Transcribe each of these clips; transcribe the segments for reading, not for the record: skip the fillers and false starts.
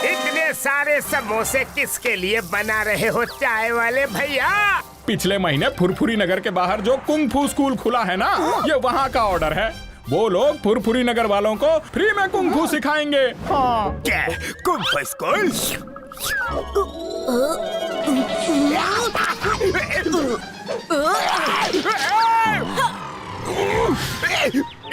इतने सारे समोसे किसके लिए बना रहे हो चाय वाले भैया? पिछले महीने फुरफुरी नगर के बाहर जो कुंग फू स्कूल खुला है ना, ये वहाँ का ऑर्डर है। वो लोग फुरफुरी नगर वालों को फ्री में कुंग फू सिखाएंगे। हाँ। क्या कुंग फू स्कूल?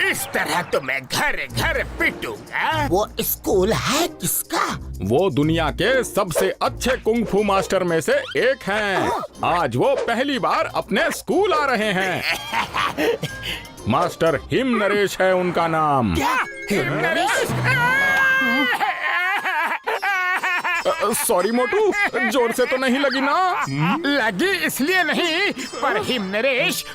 इस तरह तो मैं घर घर पिटूंगा। वो स्कूल है किसका? वो दुनिया के सबसे अच्छे कुंग फू मास्टर में से एक हैं। आज वो पहली बार अपने स्कूल आ रहे हैं। मास्टर हिम नरेश है उनका नाम। क्या? हिम नरेश? सॉरी मोटू, जोर से तो नहीं लगी ना? लगी इसलिए नहीं, पर हिम नरेश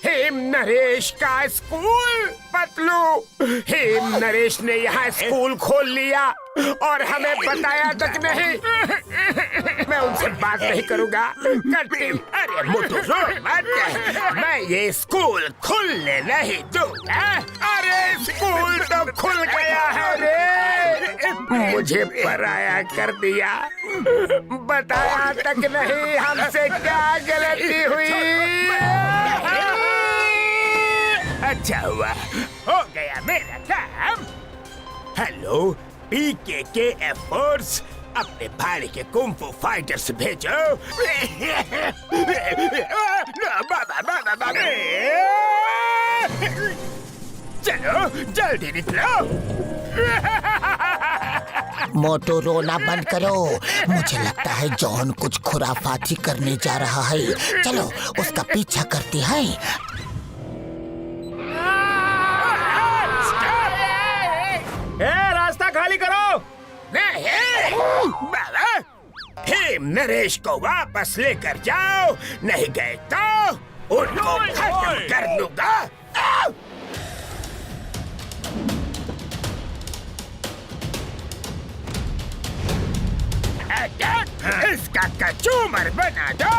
हेम नरेश का स्कूल पतलू। हेम नरेश ने यहाँ स्कूल खोल लिया और हमें बताया तक नहीं। मैं उनसे बात नहीं करूँगा। अरे मोटू रो मत, मैं ये स्कूल खुलने नहीं दूंगा। अरे स्कूल तो खुल गया है रे, मुझे पराया कर दिया, बताया तक नहीं हमसे क्या गलती हुई। अच्छा हुआ, हो गया मेरा काम। हेलो PKK एफर्ट्स, अपने भाई के कुंग फू फाइटर्स भेजो। चलो जल्दी निकलो। मोटू रोना बंद करो। मुझे लगता है जॉन कुछ खुराफाती करने जा रहा है। चलो उसका पीछा करते हैं। रास्ता खाली करो। बाबा, हेम नरेश को वापस लेकर जाओ, नहीं गए तो उनको खत्म कर दूंगा। इसका कचूमर बना दो।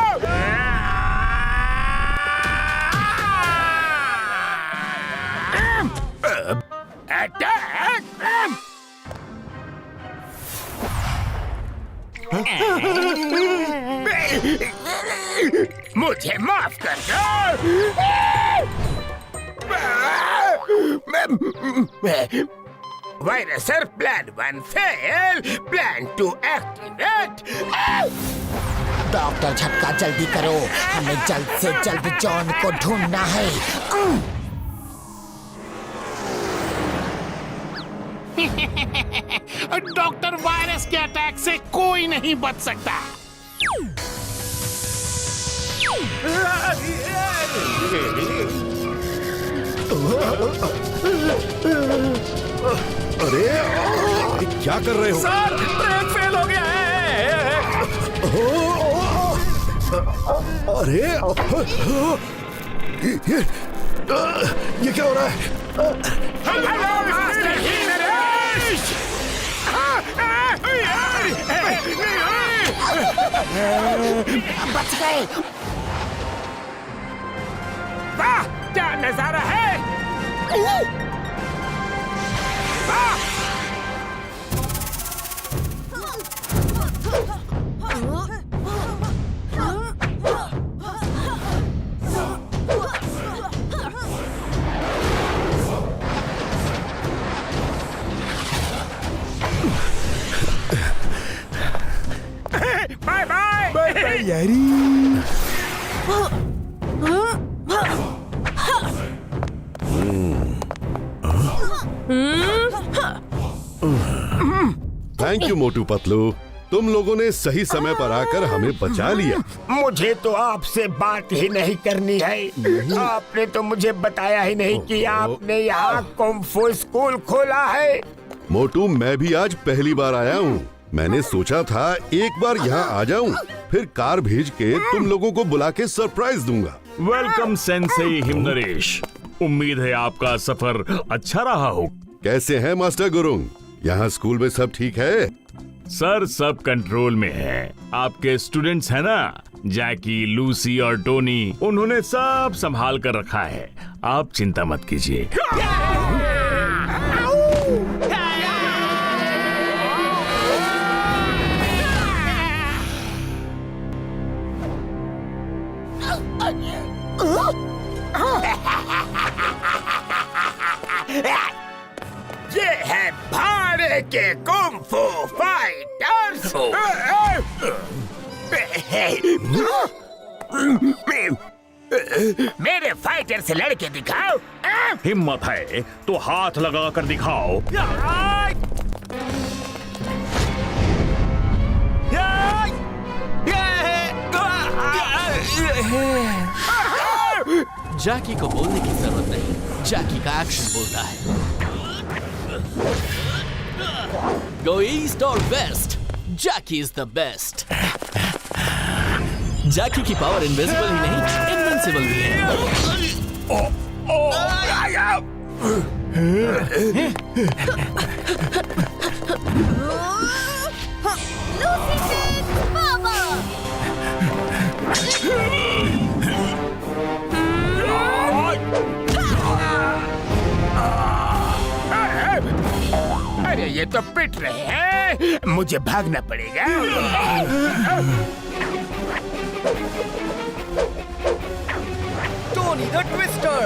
मुझे माफ कर दो। वायरसर plan 1 fail, plan 2 activate. Doctor झटका जल्दी करो, हमें जल्द से जल्द जॉन को ढूंढना है। डॉक्टर वायरस के अटैक से कोई नहीं बच सकता। अरे क्या कर रहे हो? सर, ब्रेक फेल हो गया है। अरे ये क्या हो रहा है? बच गए। वाह, क्या नजारा है। वाह! Bye bye. बाय बाय यारी। थैंक यू मोटू पतलू, तुम लोगों ने सही समय पर आकर हमें बचा लिया। मुझे तो आपसे बात ही नहीं करनी है। आपने तो मुझे बताया ही नहीं कि आपने यहाँ कुंग फू स्कूल खोला है। मोटू, मैं भी आज पहली बार आया हूँ। मैंने सोचा था एक बार यहाँ आ जाऊँ, फिर कार भेज के तुम लोगों को बुला के सरप्राइज दूंगा। Welcome Sensei him Naresh. उम्मीद है आपका सफर अच्छा रहा हो। कैसे हैं मास्टर गुरुंग? यहाँ स्कूल में सब ठीक है? सर, सब कंट्रोल में है। आपके स्टूडेंट्स हैं ना, जैकी, लूसी और टोनी, उन्होंने सब संभाल कर रखा है। आप चिंता मत कीजिए। के कुंग-फू फाइटर्स। मेरे फाइटर से लड़के दिखाओ। हिम्मत है तो हाथ लगा कर दिखाओ। जैकी को बोलने की जरूरत नहीं, जैकी का एक्शन बोलता है। गो ईस्ट और west, Jackie is the best. Jackie की पावर इनविजिबल ही नहीं, इनविंसिबल भी है। अरे ये तो पिट रहे हैं, मुझे भागना पड़ेगा। Tony the twister.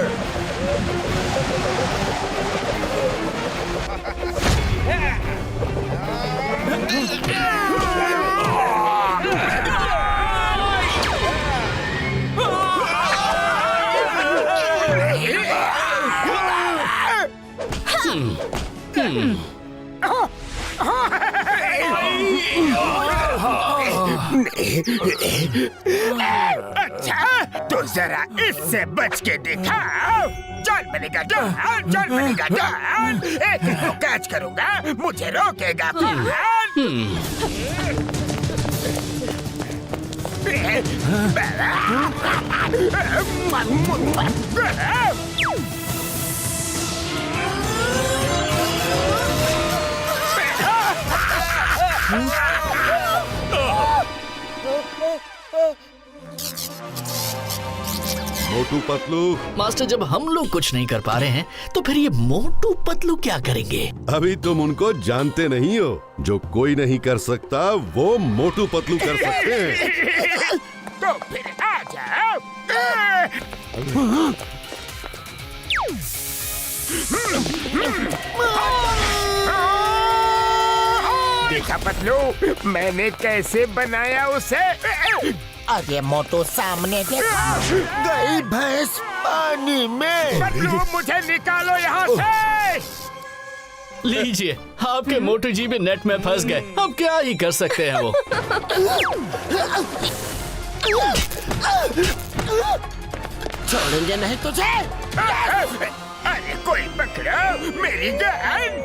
अच्छा, तो जरा इससे बच के दिखाओ। जॉन बनेगा जॉन, जॉन बनेगा जॉन। एक को कैच करूंगा, मुझे रोकेगा कौन? मोटू पतलू, मास्टर, जब हम लोग कुछ नहीं कर पा रहे हैं तो फिर ये मोटू पतलू क्या करेंगे? अभी तुम उनको जानते नहीं हो। जो कोई नहीं कर सकता वो मोटू पतलू कर सकते हैं। तो फिर आ जाओ। देखा पतलू, मैंने कैसे बनाया उसे। अरे मोटू, सामने देखो, गई भैंस पानी में। पतलू, मुझे निकालो यहाँ से। लीजिए, आपके मोटू जी भी नेट में फंस गए। अब क्या ही कर सकते हैं वो। छोड़ेंगे नहीं तुझे। अरे कोई पकड़ो मेरी गन।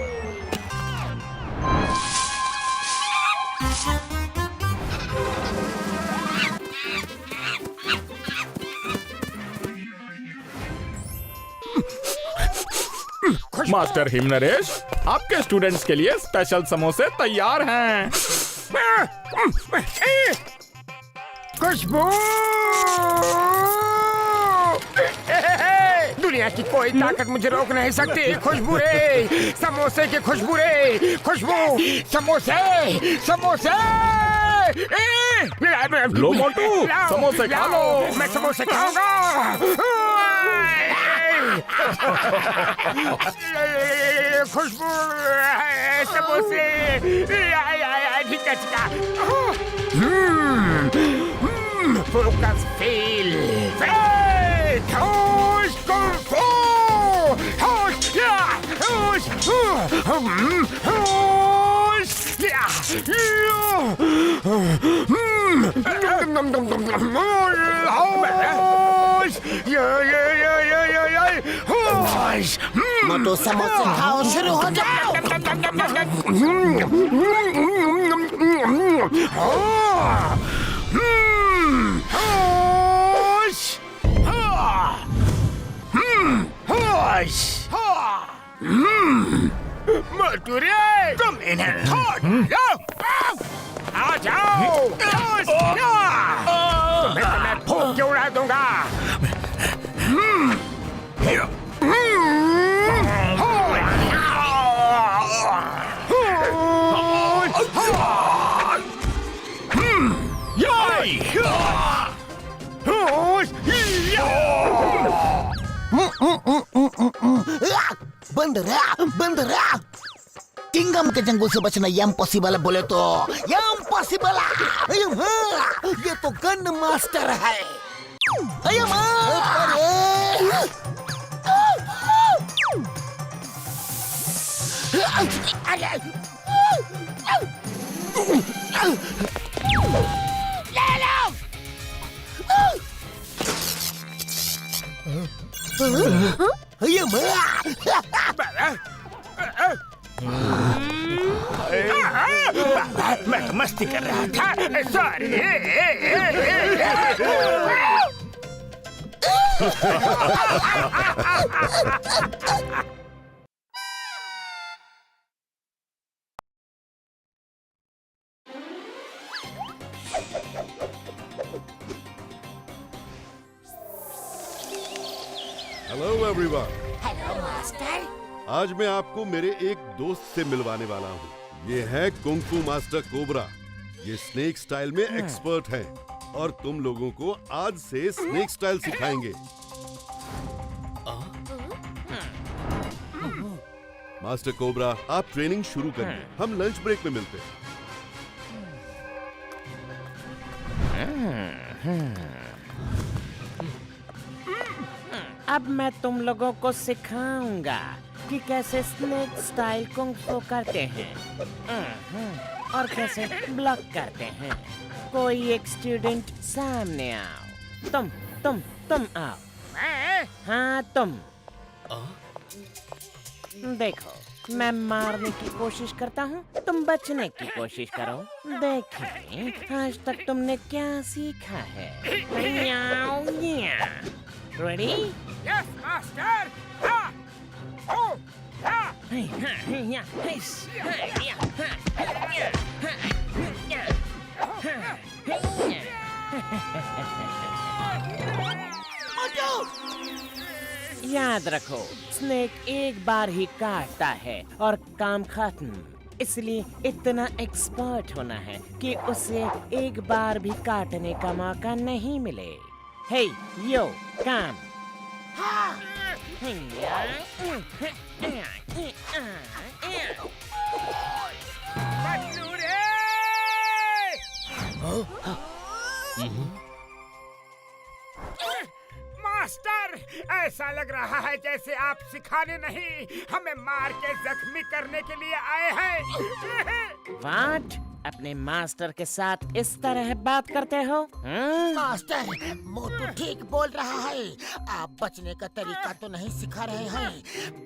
मास्टर हिमनरेश, आपके स्टूडेंट्स के लिए स्पेशल समोसे तैयार हैं। खुशबू, दुनिया की कोई ताकत मुझे रोक नहीं सकती। खुशबू रे, समोसे की खुशबू रे, खुशबू, समोसे, समोसे। लो मोटू, समोसे खा लो। मैं समोसे खाऊंगा। खुशबू, समोसे, ठीक है। फोकस फील, होश कुंग-फू, होश, होश, होश, होश। मोटू, समोसे खाओ, शुरू हो जाओ। मोटू रे, तुम इन्हें आ जाओ। तुम्हें तो मैं फूंक के उड़ा दूंगा। बंद रहा, बंद रहा। किंगडम के जंगल से बचना ये इम्पॉसिबल है बोले तो ये इम्पॉसिबल है। ये तो गन मास्टर है। मैं तो मस्ती कर रहा था। Sorry. Hello everyone. Hello master. आज मैं आपको मेरे एक दोस्त से मिलवाने वाला हूँ। ये है कुंग फू मास्टर कोबरा। ये स्नेक स्टाइल में एक्सपर्ट हैं और तुम लोगों को आज से स्नेक स्टाइल सिखाएंगे। मास्टर कोबरा, आप ट्रेनिंग शुरू करिए। हम लंच ब्रेक में मिलते हैं। अब मैं तुम लोगों को सिखाऊंगा कि कैसे स्नेक स्टाइल कुंग फू करते हैं और कैसे ब्लॉक करते हैं। कोई एक स्टूडेंट सामने आओ। तुम आओ। हाँ तुम। देखो, मैं मारने की कोशिश करता हूँ, तुम बचने की कोशिश करो। देखें आज तक तुमने क्या सीखा है। रेडी? Yes master. हाँ। ओ, हाँ। याद रखो, स्नेक एक बार ही काटता है और काम खत्म। इसलिए इतना एक्सपर्ट होना है कि उसे एक बार भी काटने का मौका नहीं मिले। हे यो, काम। पतलू रे! मास्टर, ऐसा लग रहा है जैसे आप सिखाने नहीं, हमें मार के जख्मी करने के लिए आए हैं। व्हाट? अपने मास्टर के साथ इस तरह बात करते हो? मास्टर, मोटू ठीक बोल रहा है। आप बचने का तरीका तो नहीं सिखा रहे हैं,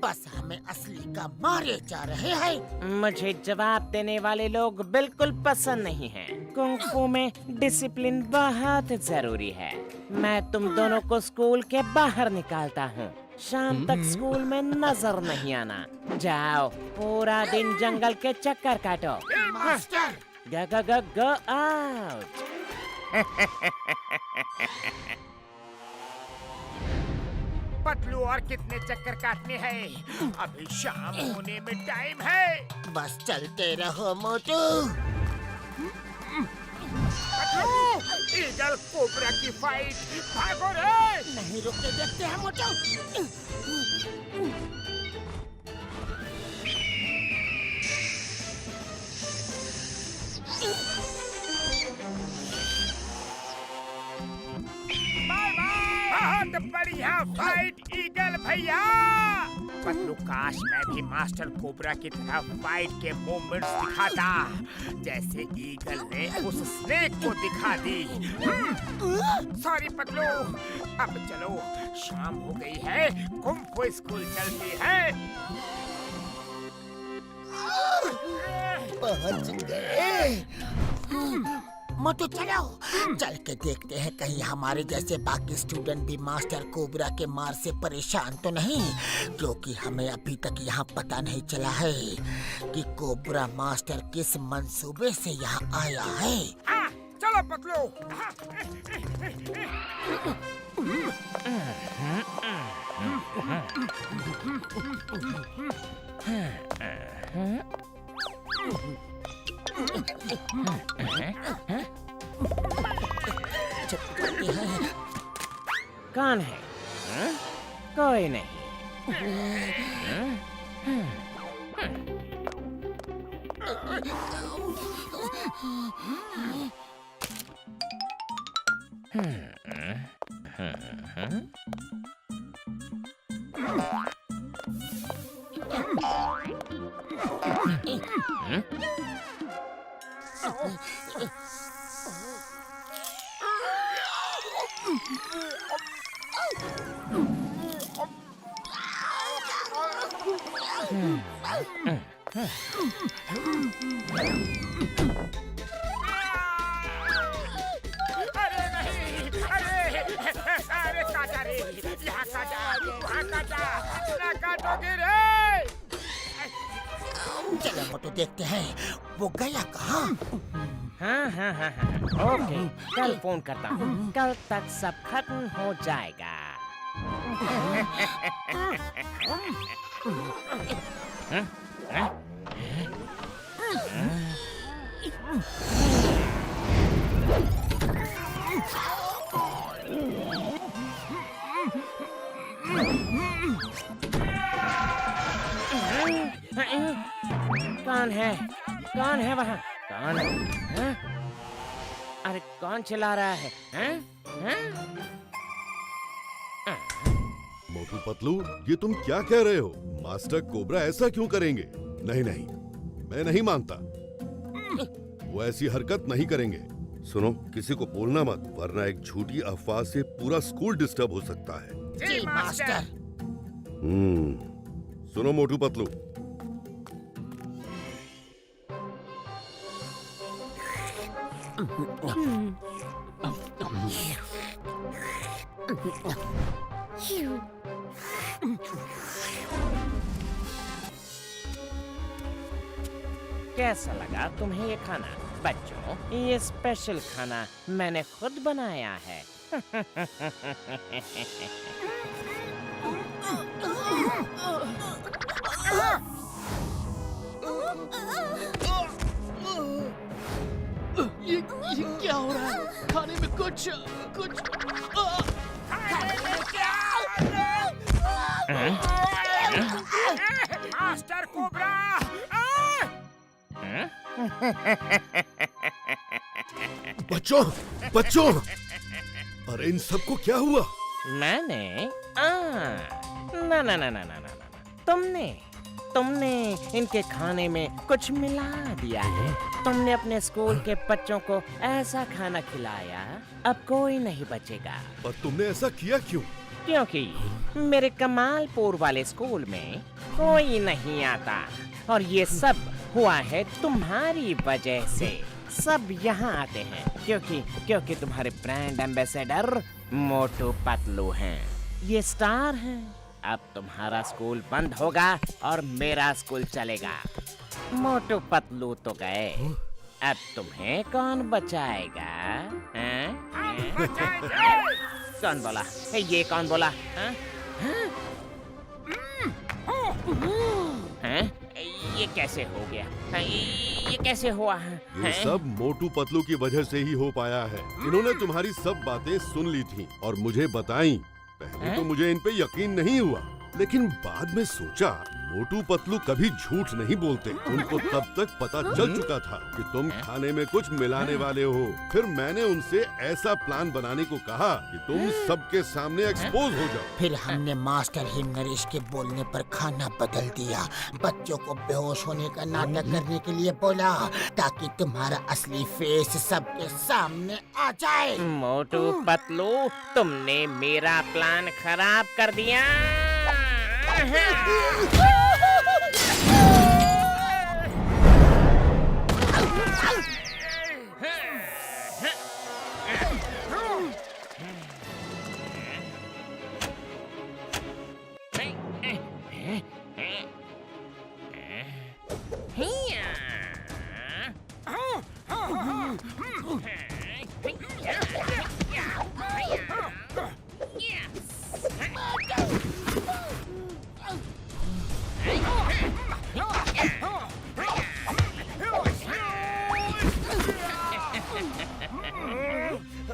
बस हमें असली का मारे जा रहे हैं। मुझे जवाब देने वाले लोग बिल्कुल पसंद नहीं हैं। कुंग फू में डिसिप्लिन बहुत जरूरी है। मैं तुम दोनों को स्कूल के बाहर निकालता हूँ। शाम तक स्कूल में नजर नहीं आना। जाओ, पूरा दिन जंगल के चक्कर काटो। Master, go out। पतलू, और कितने चक्कर काटने हैं? अभी शाम होने में टाइम है। बस चलते रहो मोटू। पतलू, ईगल कोबरा की फाइट, भागो रे! नहीं रुकते देखते हैं मोटू। बहुत बढ़िया फाइट ईगल भैया। पतलू, काश मैं भी मास्टर कोबरा की तरह फाइट के मूवमेंट्स दिखाता, जैसे ईगल ने उस स्नेक को दिखा दी। सॉरी पतलू, अब चलो, शाम हो गई है, कुंग फू स्कूल चलती है। पहुंच गए। मोटू चलो, चल के देखते हैं कहीं हमारे जैसे बाकी स्टूडेंट भी मास्टर कोबरा के मार से परेशान तो नहीं, क्योंकि हमें अभी तक यहाँ पता नहीं चला है कि कोबरा मास्टर किस मंसूबे से यहाँ आया है। चलो पतलू। कौन है? कोई नहीं। अरे नहीं, अरे काटा रे, यहाँ काटा, वहाँ काटा, ना काटोगे रे। चलो मोटू देखते हैं वो गया कहाँ। हाँ, ओके, कल फोन करता हूँ। कल तक सब खत्म हो जाएगा। कौन है? कौन है वहाँ? कौन है? अरे कौन चिल्ला रहा है? मोटू पतलू, ये तुम क्या कह रहे हो? मास्टर कोबरा ऐसा क्यों करेंगे? नहीं नहीं, मैं नहीं मानता। वो ऐसी हरकत नहीं करेंगे। सुनो, किसी को बोलना मत, वरना एक झूठी अफवाह से पूरा स्कूल डिस्टर्ब हो सकता है। जी मास्टर। सुनो मोटू पतलू, कैसा लगा तुम्हें ये खाना? बच्चों, ये स्पेशल खाना मैंने खुद बनाया है। ये क्या हो रहा है? खाने में कुछ मास्टर कोबरा! बच्चों, बच्चों, अरे इन सबको क्या हुआ? मैंने ना, तुमने इनके खाने में कुछ मिला दिया है। तुमने अपने स्कूल के बच्चों को ऐसा खाना खिलाया, अब कोई नहीं बचेगा। और तुमने ऐसा किया क्यों? क्योंकि मेरे कमालपुर वाले स्कूल में कोई नहीं आता और ये सब हुआ है तुम्हारी वजह से। सब यहाँ आते हैं क्योंकि तुम्हारे ब्रांड एम्बेसडर मोटू पतलू हैं। ये स्टार हैं। अब तुम्हारा स्कूल बंद होगा और मेरा स्कूल चलेगा। मोटू पतलू तो गए, अब तुम्हें कौन बचाएगा? कौन बोला? ये कौन बोला? ये कैसे हो गया? ये कैसे हुआ? ये सब मोटू पतलू की वजह से ही हो पाया है। इन्होंने तुम्हारी सब बातें सुन ली थी और मुझे बताई। पहले तो मुझे इन पे यकीन नहीं हुआ, लेकिन बाद में सोचा मोटू पतलू कभी झूठ नहीं बोलते। उनको तब तक पता चल चुका था कि तुम खाने में कुछ मिलाने वाले हो। फिर मैंने उनसे ऐसा प्लान बनाने को कहा कि तुम सबके सामने एक्सपोज हो जाओ। फिर हमने मास्टर हिम नरेश के बोलने पर खाना बदल दिया। बच्चों को बेहोश होने का नाटक करने के लिए बोला, ताकि तुम्हारा असली फेस सबके सामने आ जाए। मोटू पतलू, तुमने मेरा प्लान खराब कर दिया।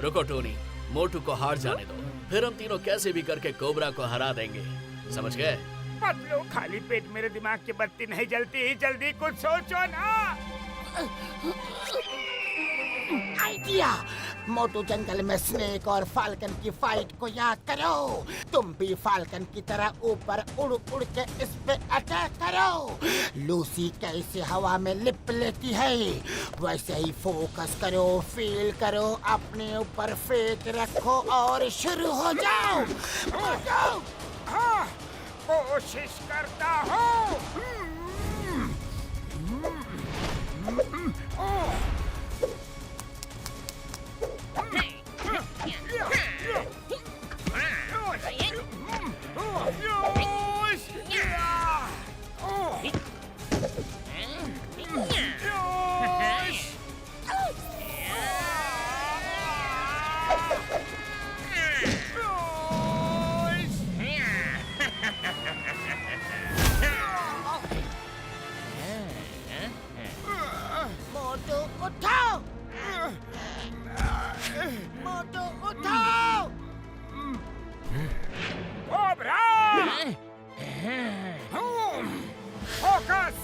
रुको टोनी, मोटू को हार जाने दो, फिर हम तीनों कैसे भी करके कोबरा को हरा देंगे। समझ गए? पतलू, खाली पेट मेरे दिमाग की बत्ती नहीं जलती। जल्दी कुछ सोचो ना। आइडिया। मोटू जंगल में स्नेक और फाल्कन की फाइट को याद करो। तुम भी फाल्कन की तरह ऊपर उड़ उड़ के इस पे अटैक करो। लूसी कैसे हवा में लिप लेती है, वैसे ही फोकस करो, फील करो, अपने ऊपर फेथ रखो और शुरू हो जाओ। मोटू! हाँ, कोशिश करता हूँ। मोटू उठाओ! मोटू उठाओ! कोबरा! फोकस!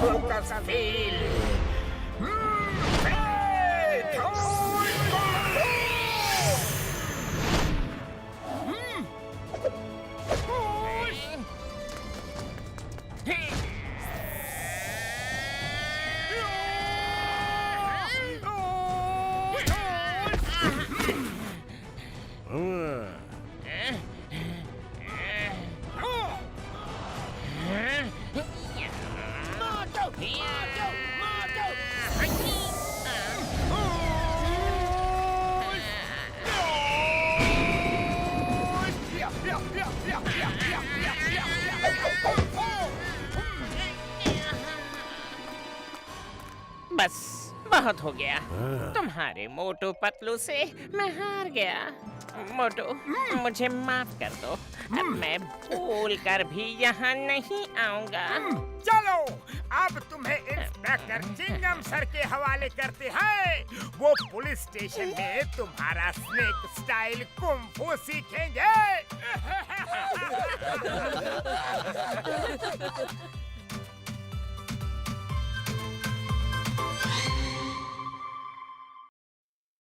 Focus feel! बस बहुत हो गया। तुम्हारे मोटू पतलू से मैं हार गया। मोटू, मुझे माफ कर दो। अब मैं भूल कर भी यहाँ नहीं आऊंगा। चलो, अब तुम्हें इंस्पेक्टर चिंगम सर के हवाले करते हैं। वो पुलिस स्टेशन में तुम्हारा स्नेक स्टाइल कुंफू सीखेंगे।